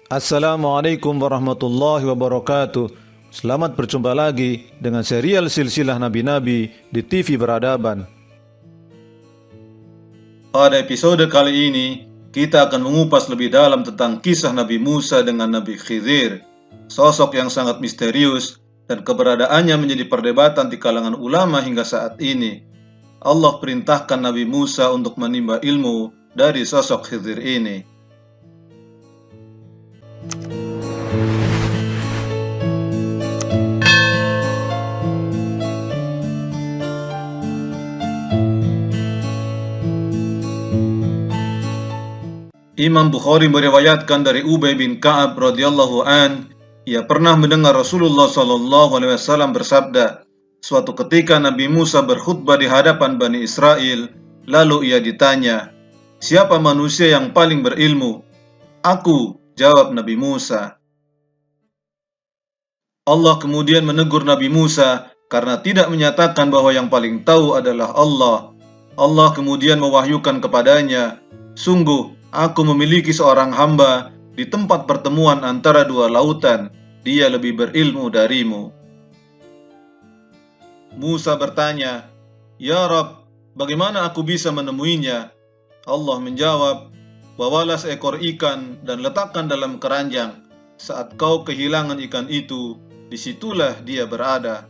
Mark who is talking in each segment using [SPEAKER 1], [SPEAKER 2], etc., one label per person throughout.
[SPEAKER 1] Assalamualaikum warahmatullahi wabarakatuh. Selamat berjumpa lagi dengan serial silsilah Nabi-Nabi di TV Beradaban.
[SPEAKER 2] Pada episode kali ini, kita akan mengupas lebih dalam tentang kisah Nabi Musa dengan Nabi Khidir, sosok yang sangat misterius dan keberadaannya menjadi perdebatan di kalangan ulama hingga saat ini. Allah perintahkan Nabi Musa untuk menimba ilmu dari sosok Khidir ini. Imam Bukhari meriwayatkan dari Ubay bin Ka'ab radhiyallahu an, ia pernah mendengar Rasulullah sallallahu alaihi wasallam bersabda, suatu ketika Nabi Musa berkhutbah di hadapan Bani Israel, lalu ia ditanya, "Siapa manusia yang paling berilmu?" "Aku," jawab Nabi Musa. Allah kemudian menegur Nabi Musa karena tidak menyatakan bahwa yang paling tahu adalah Allah. Allah kemudian mewahyukan kepadanya, "Sungguh, aku memiliki seorang hamba di tempat pertemuan antara dua lautan. Dia lebih berilmu darimu." Musa bertanya, "Ya Rabb, bagaimana aku bisa menemuinya?" Allah menjawab, "Bawalah seekor ikan dan letakkan dalam keranjang. Saat kau kehilangan ikan itu, disitulah dia berada."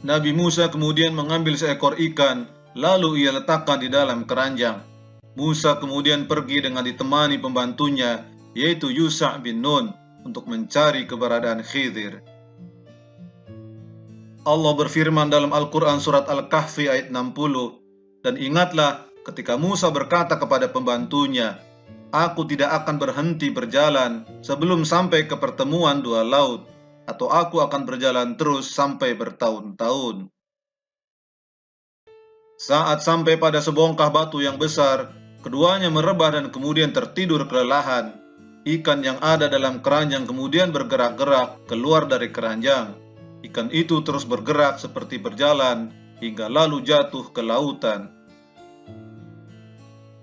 [SPEAKER 2] Nabi Musa kemudian mengambil seekor ikan, lalu ia letakkan di dalam keranjang. Musa kemudian pergi dengan ditemani pembantunya, yaitu Yusha bin Nun, untuk mencari keberadaan Khidir. Allah berfirman dalam Al-Quran surat Al-Kahfi ayat 60, "Dan ingatlah ketika Musa berkata kepada pembantunya, Aku tidak akan berhenti berjalan sebelum sampai ke pertemuan dua laut, atau aku akan berjalan terus sampai bertahun-tahun." Saat sampai pada sebongkah batu yang besar, keduanya merebah dan kemudian tertidur kelelahan. Ikan yang ada dalam keranjang kemudian bergerak-gerak keluar dari keranjang. Ikan itu terus bergerak seperti berjalan hingga lalu jatuh ke lautan.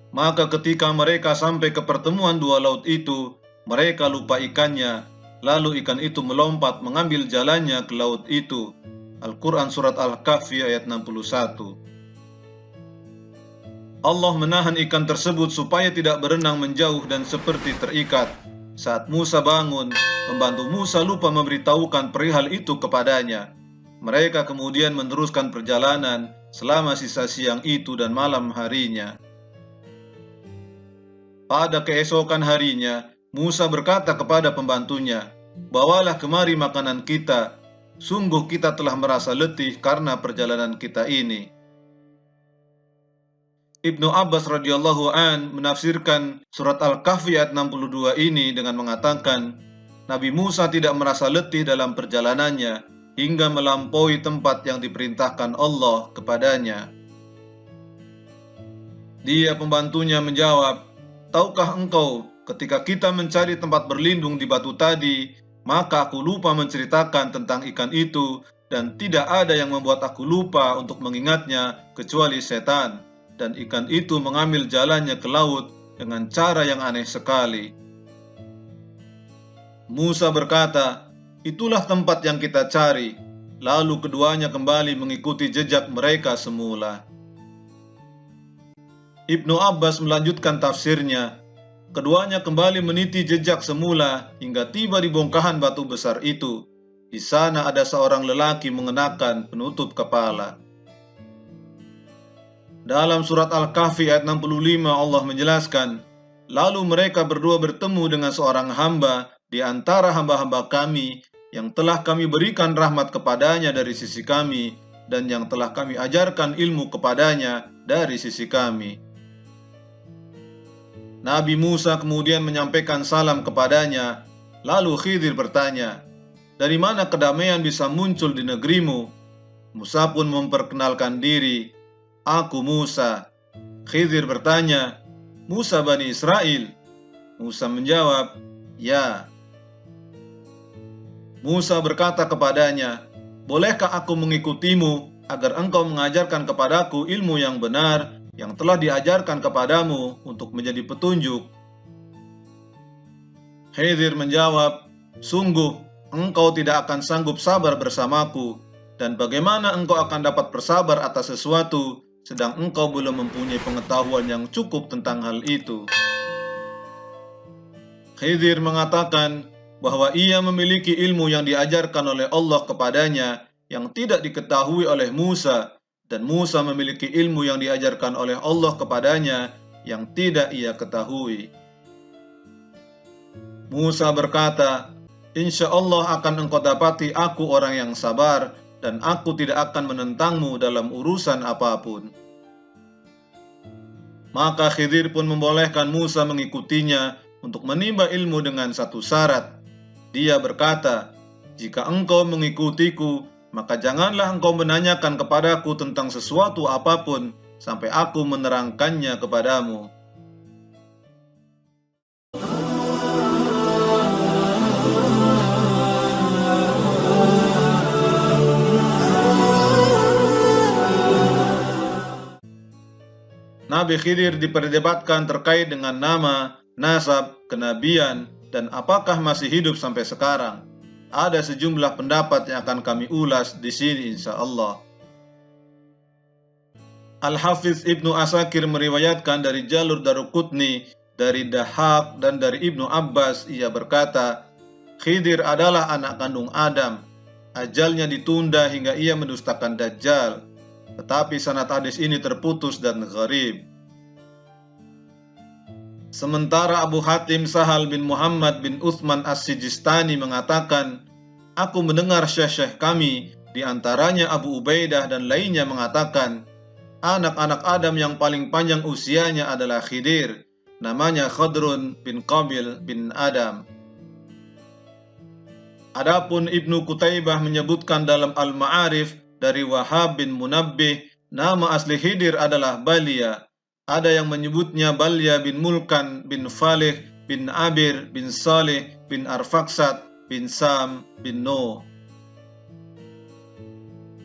[SPEAKER 2] Maka ketika mereka sampai ke pertemuan dua laut itu, mereka lupa ikannya. Lalu ikan itu melompat mengambil jalannya ke laut itu. Al-Quran surat Al-Kahfi ayat 61. Allah menahan ikan tersebut supaya tidak berenang menjauh dan seperti terikat. Saat Musa bangun, pembantu Musa lupa memberitahukan perihal itu kepadanya. Mereka kemudian meneruskan perjalanan selama sisa siang itu dan malam harinya. Pada keesokan harinya, Musa berkata kepada pembantunya, "Bawalah kemari makanan kita. Sungguh kita telah merasa letih karena perjalanan kita ini." Ibnu Abbas radhiyallahu an menafsirkan surat Al-Kahfi ayat 62 ini dengan mengatakan, Nabi Musa tidak merasa letih dalam perjalanannya hingga melampaui tempat yang diperintahkan Allah kepadanya. Dia pembantunya menjawab, "Tahukah engkau ketika kita mencari tempat berlindung di batu tadi, maka aku lupa menceritakan tentang ikan itu dan tidak ada yang membuat aku lupa untuk mengingatnya kecuali setan. Dan ikan itu mengambil jalannya ke laut dengan cara yang aneh sekali." Musa berkata, "Itulah tempat yang kita cari." Lalu keduanya kembali mengikuti jejak mereka semula. Ibnu Abbas melanjutkan tafsirnya, keduanya kembali meniti jejak semula hingga tiba di bongkahan batu besar itu. Di sana ada seorang lelaki mengenakan penutup kepala. Dalam surat Al-Kahfi ayat 65 Allah menjelaskan, "Lalu mereka berdua bertemu dengan seorang hamba di antara hamba-hamba kami yang telah kami berikan rahmat kepadanya dari sisi kami dan yang telah kami ajarkan ilmu kepadanya dari sisi kami." Nabi Musa kemudian menyampaikan salam kepadanya. Lalu Khidir bertanya, "Dari mana kedamaian bisa muncul di negerimu?" Musa pun memperkenalkan diri, "Aku Musa." Khidir bertanya, "Musa Bani Israel?" Musa menjawab, "Ya." Musa berkata kepadanya, "Bolehkah aku mengikutimu agar engkau mengajarkan kepadaku ilmu yang benar yang telah diajarkan kepadamu untuk menjadi petunjuk?" Khidir menjawab, "Sungguh, engkau tidak akan sanggup sabar bersamaku, dan bagaimana engkau akan dapat bersabar atas sesuatu, sedang engkau belum mempunyai pengetahuan yang cukup tentang hal itu." Khidir mengatakan bahwa ia memiliki ilmu yang diajarkan oleh Allah kepadanya yang tidak diketahui oleh Musa, dan Musa memiliki ilmu yang diajarkan oleh Allah kepadanya yang tidak ia ketahui. Musa berkata, "Insya Allah akan engkau dapati aku orang yang sabar, dan aku tidak akan menentangmu dalam urusan apapun." Maka Khidir pun membolehkan Musa mengikutinya untuk menimba ilmu dengan satu syarat. Dia berkata, "Jika engkau mengikutiku, maka janganlah engkau menanyakan kepadaku tentang sesuatu apapun sampai aku menerangkannya kepadamu." Nabi Khidir diperdebatkan terkait dengan nama, nasab, kenabian, dan apakah masih hidup sampai sekarang. Ada sejumlah pendapat yang akan kami ulas di sini insya Allah. Al-Hafiz Ibnu Asakir meriwayatkan dari jalur Daruqutni, dari Dahaq, dan dari Ibnu Abbas. Ia berkata, Khidir adalah anak kandung Adam. Ajalnya ditunda hingga ia mendustakan Dajjal. Tetapi sanad hadis ini terputus dan gharib. Sementara Abu Hatim Sahal bin Muhammad bin Uthman As-Sijistani mengatakan, "Aku mendengar syekh-syekh kami, di antaranya Abu Ubaidah dan lainnya mengatakan, anak-anak Adam yang paling panjang usianya adalah Khidir, namanya Khadrun bin Qabil bin Adam." Adapun Ibnu Qutaibah menyebutkan dalam Al-Ma'arif dari Wahab bin Munabbih, nama asli Khidir adalah Balia. Ada yang menyebutnya Balya bin Mulkan bin Falih bin Abir bin Salih bin Arfaksat bin Sam bin Nuh.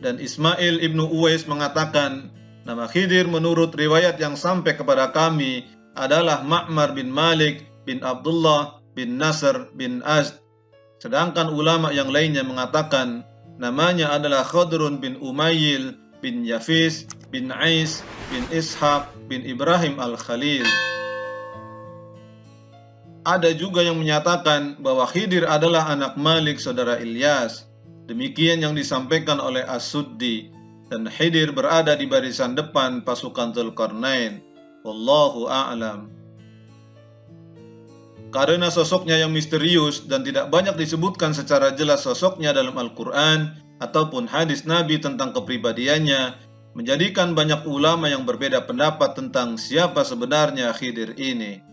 [SPEAKER 2] Dan Ismail ibnu Uwais mengatakan, nama Khidir menurut riwayat yang sampai kepada kami adalah Ma'mar bin Malik bin Abdullah bin Nasr bin Azd. Sedangkan ulama yang lainnya mengatakan namanya adalah Khadrun bin Umayyil bin Yafis bin Ais bin Ishaq bin Ibrahim al-Khalil. Ada juga yang menyatakan bahwa Khidir adalah anak Malik saudara Ilyas. Demikian yang disampaikan oleh As-Suddi, dan Khidir berada di barisan depan pasukan Dzulqarnain. Wallahu a'lam. Karena sosoknya yang misterius dan tidak banyak disebutkan secara jelas sosoknya dalam Al-Quran ataupun hadis Nabi tentang kepribadiannya, menjadikan banyak ulama yang berbeda pendapat tentang siapa sebenarnya Khidir ini.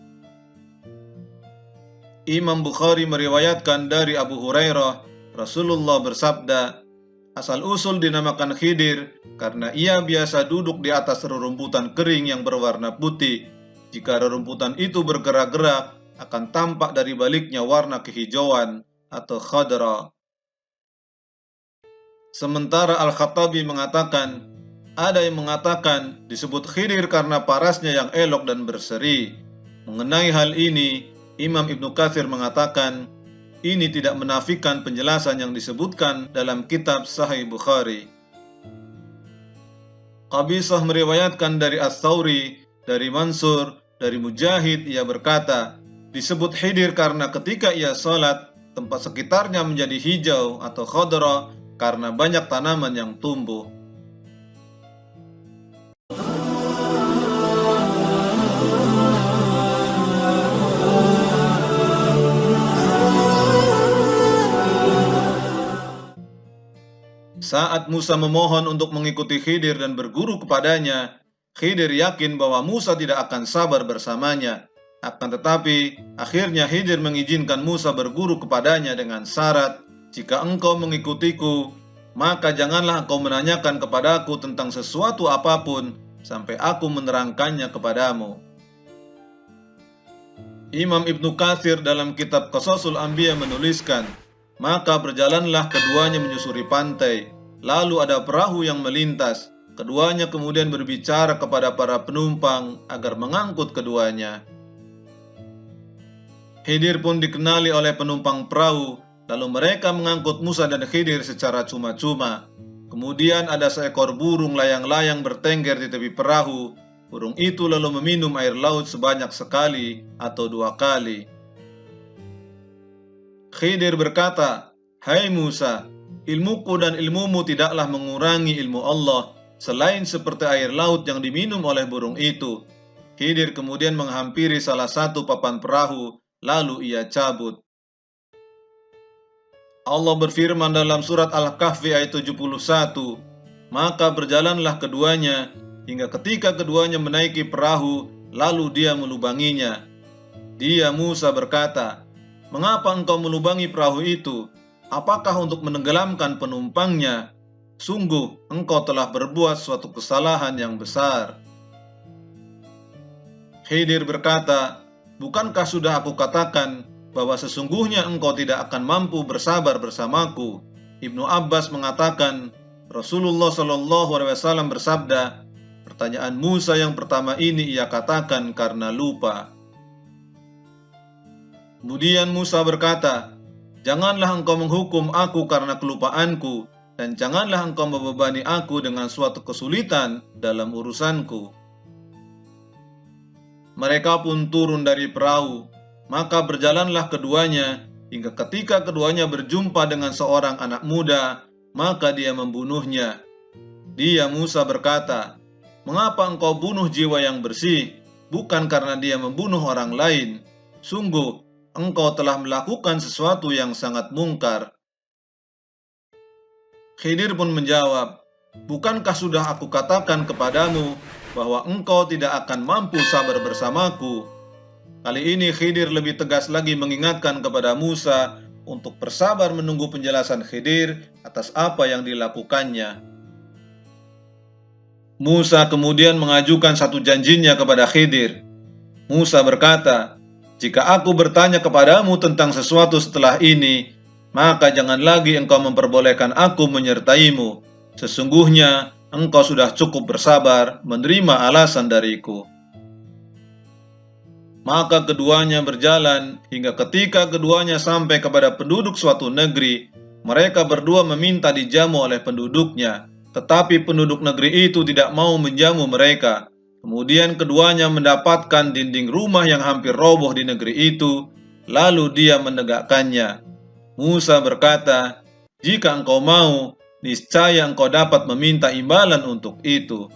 [SPEAKER 2] Imam Bukhari meriwayatkan dari Abu Hurairah, Rasulullah bersabda, asal-usul dinamakan Khidir karena ia biasa duduk di atas rerumputan kering yang berwarna putih. Jika rerumputan itu bergerak-gerak, akan tampak dari baliknya warna kehijauan atau khadra. Sementara Al-Khattabi mengatakan, ada yang mengatakan disebut Khidir karena parasnya yang elok dan berseri. Mengenai hal ini, Imam Ibnu Katsir mengatakan, ini tidak menafikan penjelasan yang disebutkan dalam kitab Sahih Bukhari. Qabisah meriwayatkan dari Ats-Tsauri, dari Mansur, dari Mujahid, ia berkata, disebut Khidir karena ketika ia sholat, tempat sekitarnya menjadi hijau atau khadra karena banyak tanaman yang tumbuh. Saat Musa memohon untuk mengikuti Khidir dan berguru kepadanya, Khidir yakin bahwa Musa tidak akan sabar bersamanya. Akan tetapi, akhirnya Khidir mengizinkan Musa berguru kepadanya dengan syarat, jika engkau mengikutiku, maka janganlah engkau menanyakan kepadaku tentang sesuatu apapun sampai aku menerangkannya kepadamu. Imam Ibnu Katsir dalam kitab Qasasul Anbiya menuliskan, maka berjalanlah keduanya menyusuri pantai. Lalu ada perahu yang melintas. Keduanya kemudian berbicara kepada para penumpang agar mengangkut keduanya. Khidir pun dikenali oleh penumpang perahu, lalu mereka mengangkut Musa dan Khidir secara cuma-cuma. Kemudian ada seekor burung layang-layang bertengger di tepi perahu. Burung itu lalu meminum air laut sebanyak sekali atau 2 kali. Khidir berkata, "Hai Musa, ilmuku dan ilmumu tidaklah mengurangi ilmu Allah, selain seperti air laut yang diminum oleh burung itu." Khidir kemudian menghampiri salah satu papan perahu, lalu ia cabut. Allah berfirman dalam surat Al-Kahfi ayat 71, "Maka berjalanlah keduanya, hingga ketika keduanya menaiki perahu, lalu dia melubanginya." Dia Musa berkata, "Mengapa engkau melubangi perahu itu? Apakah untuk menenggelamkan penumpangnya? Sungguh engkau telah berbuat suatu kesalahan yang besar." Khidir berkata, "Bukankah sudah aku katakan bahwa sesungguhnya engkau tidak akan mampu bersabar bersamaku?" Ibnu Abbas mengatakan, Rasulullah Shallallahu Alaihi Wasallam bersabda, pertanyaan Musa yang pertama ini ia katakan karena lupa. Kemudian Musa berkata, "Janganlah engkau menghukum aku karena kelupaanku, dan janganlah engkau membebani aku dengan suatu kesulitan dalam urusanku." Mereka pun turun dari perahu, maka berjalanlah keduanya, hingga ketika keduanya berjumpa dengan seorang anak muda, maka dia membunuhnya. Dia Musa berkata, "Mengapa engkau bunuh jiwa yang bersih, bukan karena dia membunuh orang lain? Sungguh, engkau telah melakukan sesuatu yang sangat mungkar." Khidir pun menjawab, "Bukankah sudah aku katakan kepadamu bahwa engkau tidak akan mampu sabar bersamaku?" Kali ini Khidir lebih tegas lagi mengingatkan kepada Musa untuk bersabar menunggu penjelasan Khidir atas apa yang dilakukannya. Musa kemudian mengajukan satu janjinya kepada Khidir. Musa berkata, "Jika aku bertanya kepadamu tentang sesuatu setelah ini, maka jangan lagi engkau memperbolehkan aku menyertaimu. Sesungguhnya engkau sudah cukup bersabar menerima alasan dariku." Maka keduanya berjalan hingga ketika keduanya sampai kepada penduduk suatu negeri, mereka berdua meminta dijamu oleh penduduknya, tetapi penduduk negeri itu tidak mau menjamu mereka. Kemudian keduanya mendapatkan dinding rumah yang hampir roboh di negeri itu, lalu dia menegakkannya. Musa berkata, "Jika engkau mau, niscaya engkau dapat meminta imbalan untuk itu."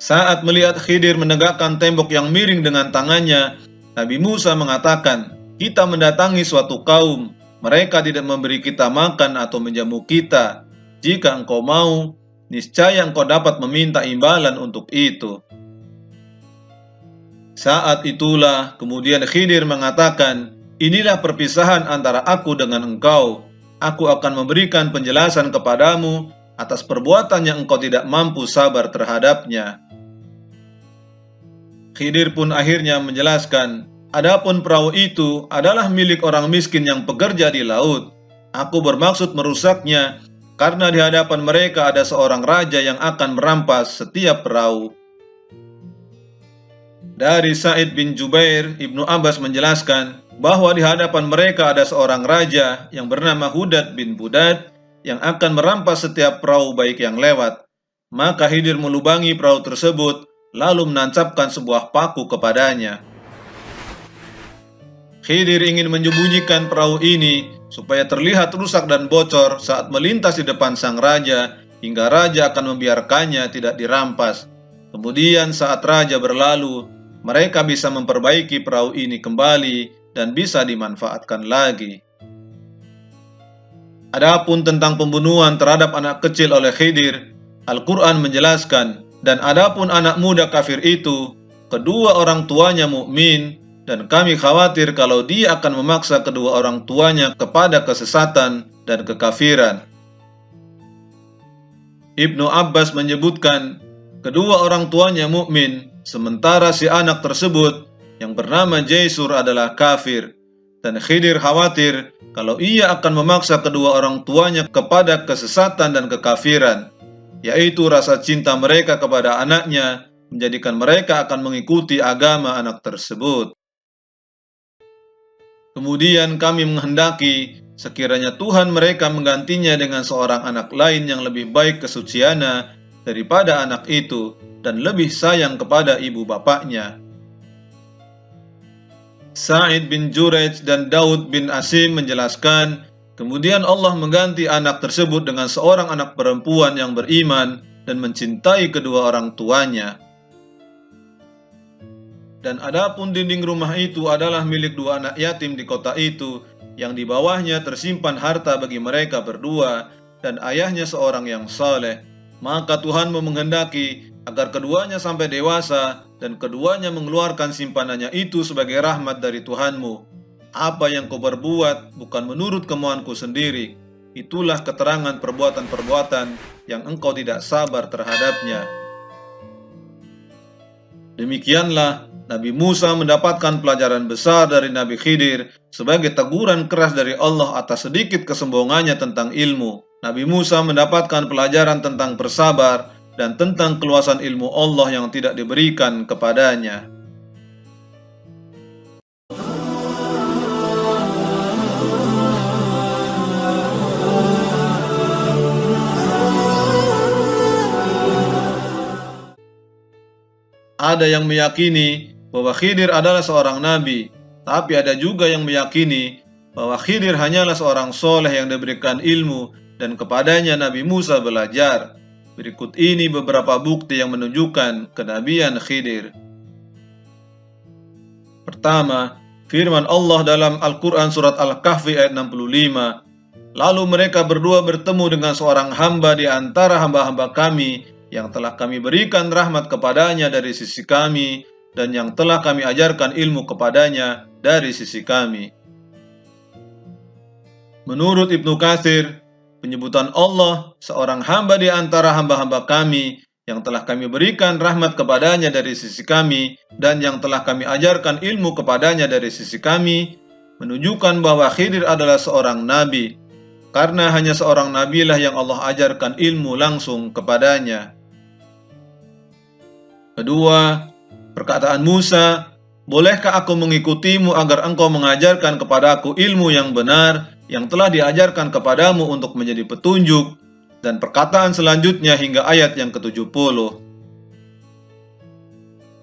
[SPEAKER 2] Saat melihat Khidir menegakkan tembok yang miring dengan tangannya, Nabi Musa mengatakan, "Kita mendatangi suatu kaum, mereka tidak memberi kita makan atau menjamu kita. Jika engkau mau, niscaya engkau dapat meminta imbalan untuk itu." Saat itulah kemudian Khidir mengatakan, "Inilah perpisahan antara aku dengan engkau. Aku akan memberikan penjelasan kepadamu atas perbuatan yang engkau tidak mampu sabar terhadapnya." Khidir pun akhirnya menjelaskan, "Adapun perahu itu adalah milik orang miskin yang bekerja di laut. Aku bermaksud merusaknya karena di hadapan mereka ada seorang raja yang akan merampas setiap perahu." Dari Sa'id bin Jubair, Ibnu Abbas menjelaskan bahwa di hadapan mereka ada seorang raja yang bernama Hudad bin Budad yang akan merampas setiap perahu baik yang lewat. Maka Khidir melubangi perahu tersebut lalu menancapkan sebuah paku kepadanya. Khidir ingin menyembunyikan perahu ini supaya terlihat rusak dan bocor saat melintas di depan sang raja, hingga raja akan membiarkannya tidak dirampas. Kemudian saat raja berlalu, mereka bisa memperbaiki perahu ini kembali dan bisa dimanfaatkan lagi. Adapun tentang pembunuhan terhadap anak kecil oleh Khidir, Al-Quran menjelaskan, "Dan adapun anak muda kafir itu, kedua orang tuanya mukmin, dan kami khawatir kalau dia akan memaksa kedua orang tuanya kepada kesesatan dan kekafiran." Ibnu Abbas menyebutkan, kedua orang tuanya mukmin, sementara si anak tersebut yang bernama Jaisur adalah kafir, dan Khidir khawatir kalau ia akan memaksa kedua orang tuanya kepada kesesatan dan kekafiran, yaitu rasa cinta mereka kepada anaknya menjadikan mereka akan mengikuti agama anak tersebut. Kemudian kami menghendaki sekiranya Tuhan mereka menggantinya dengan seorang anak lain yang lebih baik kesuciannya daripada anak itu dan lebih sayang kepada ibu bapaknya. Sa'id bin Jurej dan Daud bin Asim menjelaskan, kemudian Allah mengganti anak tersebut dengan seorang anak perempuan yang beriman dan mencintai kedua orang tuanya. Dan adapun dinding rumah itu adalah milik dua anak yatim di kota itu, yang di bawahnya tersimpan harta bagi mereka berdua, dan ayahnya seorang yang saleh. Maka Tuhanmu menghendaki agar keduanya sampai dewasa, dan keduanya mengeluarkan simpanannya itu sebagai rahmat dari Tuhanmu. Apa yang kau berbuat bukan menurut kemauanku sendiri. Itulah keterangan perbuatan-perbuatan yang engkau tidak sabar terhadapnya. Demikianlah Nabi Musa mendapatkan pelajaran besar dari Nabi Khidir sebagai teguran keras dari Allah atas sedikit kesombongannya tentang ilmu. Nabi Musa mendapatkan pelajaran tentang bersabar dan tentang keluasan ilmu Allah yang tidak diberikan kepadanya. Ada yang meyakini bahwa Khidir adalah seorang nabi, tapi ada juga yang meyakini bahwa Khidir hanyalah seorang soleh yang diberikan ilmu dan kepadanya Nabi Musa belajar. Berikut ini beberapa bukti yang menunjukkan kenabian Khidir. Pertama, firman Allah dalam Al-Quran surat Al-Kahfi ayat 65. Lalu mereka berdua bertemu dengan seorang hamba di antara hamba-hamba kami yang telah kami berikan rahmat kepadanya dari sisi kami, dan yang telah kami ajarkan ilmu kepadanya dari sisi kami. Menurut Ibnu Katsir, penyebutan Allah seorang hamba di antara hamba-hamba kami yang telah kami berikan rahmat kepadanya dari sisi kami, dan yang telah kami ajarkan ilmu kepadanya dari sisi kami, menunjukkan bahwa Khidir adalah seorang nabi, karena hanya seorang nabilah yang Allah ajarkan ilmu langsung kepadanya. Kedua, perkataan Musa, bolehkah aku mengikutimu agar engkau mengajarkan kepadaku ilmu yang benar yang telah diajarkan kepadamu untuk menjadi petunjuk, dan perkataan selanjutnya hingga ayat yang ke-70.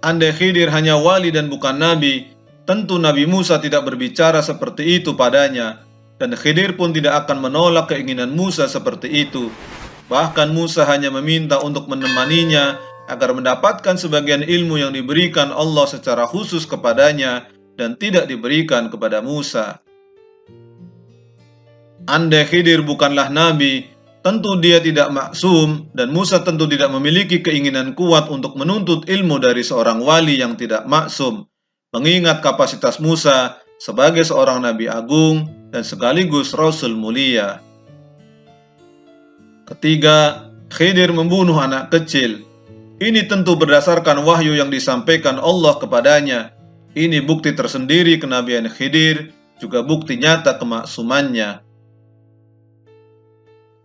[SPEAKER 2] Andai Khidir hanya wali dan bukan nabi, tentu Nabi Musa tidak berbicara seperti itu padanya, dan Khidir pun tidak akan menolak keinginan Musa seperti itu. Bahkan Musa hanya meminta untuk menemaninya agar mendapatkan sebagian ilmu yang diberikan Allah secara khusus kepadanya dan tidak diberikan kepada Musa. Andai Khidir bukanlah nabi, tentu dia tidak maksum, dan Musa tentu tidak memiliki keinginan kuat untuk menuntut ilmu dari seorang wali yang tidak maksum, mengingat kapasitas Musa sebagai seorang nabi agung dan sekaligus rasul mulia. Ketiga, Khidir membunuh anak kecil. Ini tentu berdasarkan wahyu yang disampaikan Allah kepadanya. Ini bukti tersendiri kenabian Khidir, juga bukti nyata kemaksumannya.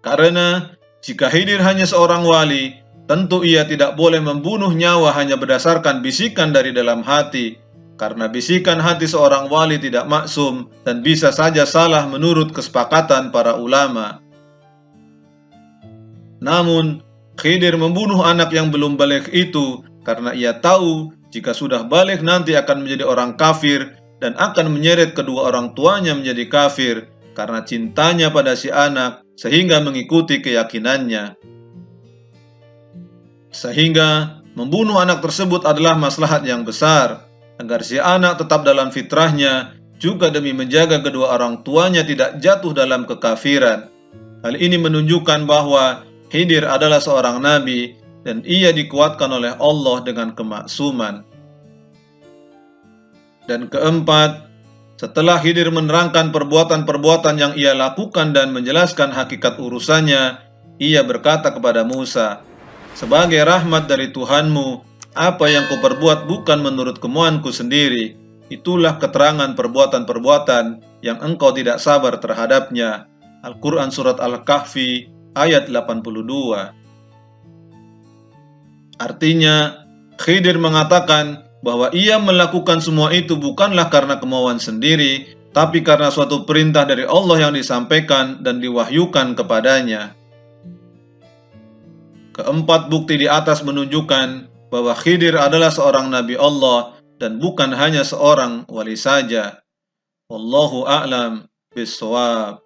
[SPEAKER 2] Karena jika Khidir hanya seorang wali, tentu ia tidak boleh membunuh nyawa hanya berdasarkan bisikan dari dalam hati, karena bisikan hati seorang wali tidak maksum dan bisa saja salah menurut kesepakatan para ulama. Namun, Khidir membunuh anak yang belum balik itu karena ia tahu jika sudah balik nanti akan menjadi orang kafir dan akan menyeret kedua orang tuanya menjadi kafir karena cintanya pada si anak sehingga mengikuti keyakinannya. Sehingga membunuh anak tersebut adalah maslahat yang besar agar si anak tetap dalam fitrahnya, juga demi menjaga kedua orang tuanya tidak jatuh dalam kekafiran. Hal ini menunjukkan bahwa Khidir adalah seorang nabi dan ia dikuatkan oleh Allah dengan kemaksuman. Dan keempat, setelah Khidir menerangkan perbuatan-perbuatan yang ia lakukan dan menjelaskan hakikat urusannya, ia berkata kepada Musa, "Sebagai rahmat dari Tuhanmu, apa yang kau perbuat bukan menurut kemauanku sendiri. Itulah keterangan perbuatan-perbuatan yang engkau tidak sabar terhadapnya." Al-Quran Surat Al-Kahfi ayat 82. Artinya, Khidir mengatakan bahwa ia melakukan semua itu bukanlah karena kemauan sendiri, tapi karena suatu perintah dari Allah yang disampaikan dan diwahyukan kepadanya. Keempat bukti di atas menunjukkan bahwa Khidir adalah seorang Nabi Allah dan bukan hanya seorang wali saja. Wallahu a'lam bishawab.